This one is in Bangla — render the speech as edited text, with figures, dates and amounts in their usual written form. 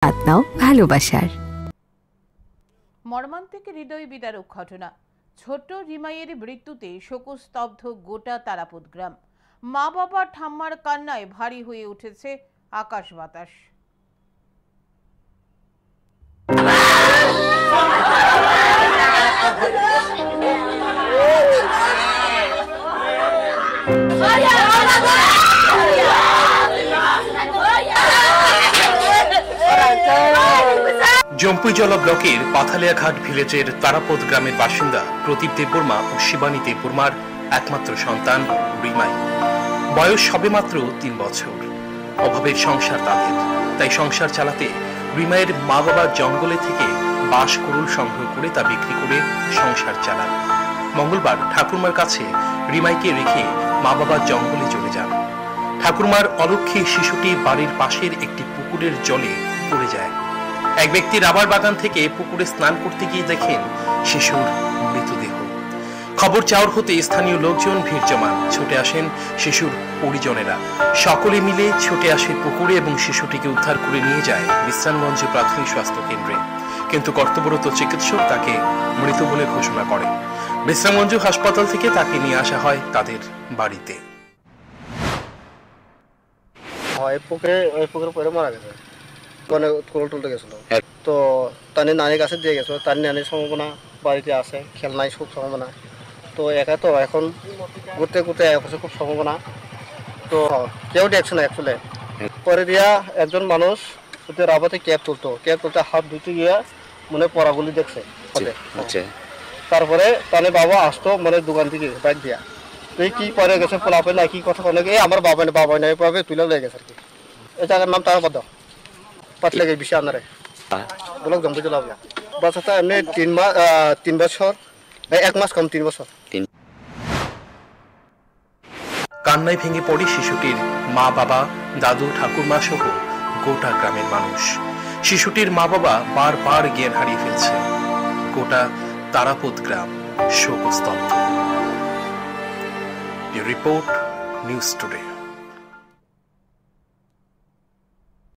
নাও ভালোবাসার। মর্মান্তিক হৃদয় বিদারক ঘটনা। ছোট্ট রিমাইয়ের মৃত্যুতে শোকস্তব্ধ গোটা তারাপদ গ্রাম। মা বাবা ঠাম্মার কান্নায় ভারী হয়ে উঠেছে আকাশ বাতাস। জম্পুইজলা ব্লকের পাথালিয়াঘাট ভিলেজের তারাপদ গ্রামের বাসিন্দা প্রদীপ দেববর্মা ও শিবানী দেববর্মার একমাত্র সন্তান রিমাই। বয়স সবেমাত্র 3 বছর। অভাবের সংসার তাদের, তাই সংসার চালাতে রিমাইয়ের মা বাবা জঙ্গলে থেকে বাঁশ কুড়ুল সংগ্রহ করে তা বিক্রি করে সংসার চালান। মঙ্গলবার ঠাকুরমার কাছে রিমাইকে রেখে মা বাবা জঙ্গলে চলে যান। ঠাকুরমার অলক্ষ্মী শিশুটি বাড়ির পাশের একটি পুকুরের জলে পড়ে যায়। এক ব্যক্তি রাবার বাগান থেকে পুকুরে স্নান করতে গিয়ে দেখেন শিশুর মৃতদেহ। খবর চাউর হতে স্থানীয় লোকজন ভিড় জমান। ছুটে আসেন শিশুর পরিজনেরা। সকলে মিলে ছুটে আসে পুকুরে এবং শিশুটিকে উদ্ধার করে নিয়ে যায় বিশ্রামগঞ্জ প্রাথমিক স্বাস্থ্য কেন্দ্রে। কিন্তু কর্তব্যরত চিকিৎসক তাকে মৃত বলে ঘোষণা করে। বিশ্রামগঞ্জ হাসপাতাল থেকে তাকে নিয়ে আসা হয় তাদের বাড়িতে। পুকুরে পরে মারা গেছে, মানে উৎকল তুলতে গেছিল। তো তানি নানির কাছে দিয়ে গেছিল। তার নানির সম্ভাবনা বাড়িতে আছে, খেলনায় খুব সম্ভাবনা। তো একা তো এখন ঘুরতে ঘুরতে খুব সম্ভাবনা। তো কেউ দেখছে না অ্যাকচুয়ালি। পরে দিয়া একজন মানুষ রাবাতে ক্যাব তুলতে হাত ধুতে গিয়া মানে পড়াগুলি দেখছে। তারপরে তানে বাবা আসতো মানে দোকান থেকে বাইক দিয়া, তুই কি পরে গেছে পোলাপে না কি কথা বলে আমার বাবা নাই পাবে তুলে লেগে গেছে আর কি। এই জায়গার নাম তারাপদ পাতলে বিষয় আনারে ব্লক জম্পুইজলা। বাচ্চাটা এমনি 3 বছর, 1 মাস কম 3 বছর। কান্নায় ভেঙে পড়ে শিশুটির মা বাবা, দাদু, ঠাকুরমা সহ গোটা গ্রামের মানুষ। শিশুটির মা বাবা বারবার জ্ঞান হারিয়ে ফেলছে। গোটা তারাপদ গ্রাম শোকস্তব্ধ। Report news today.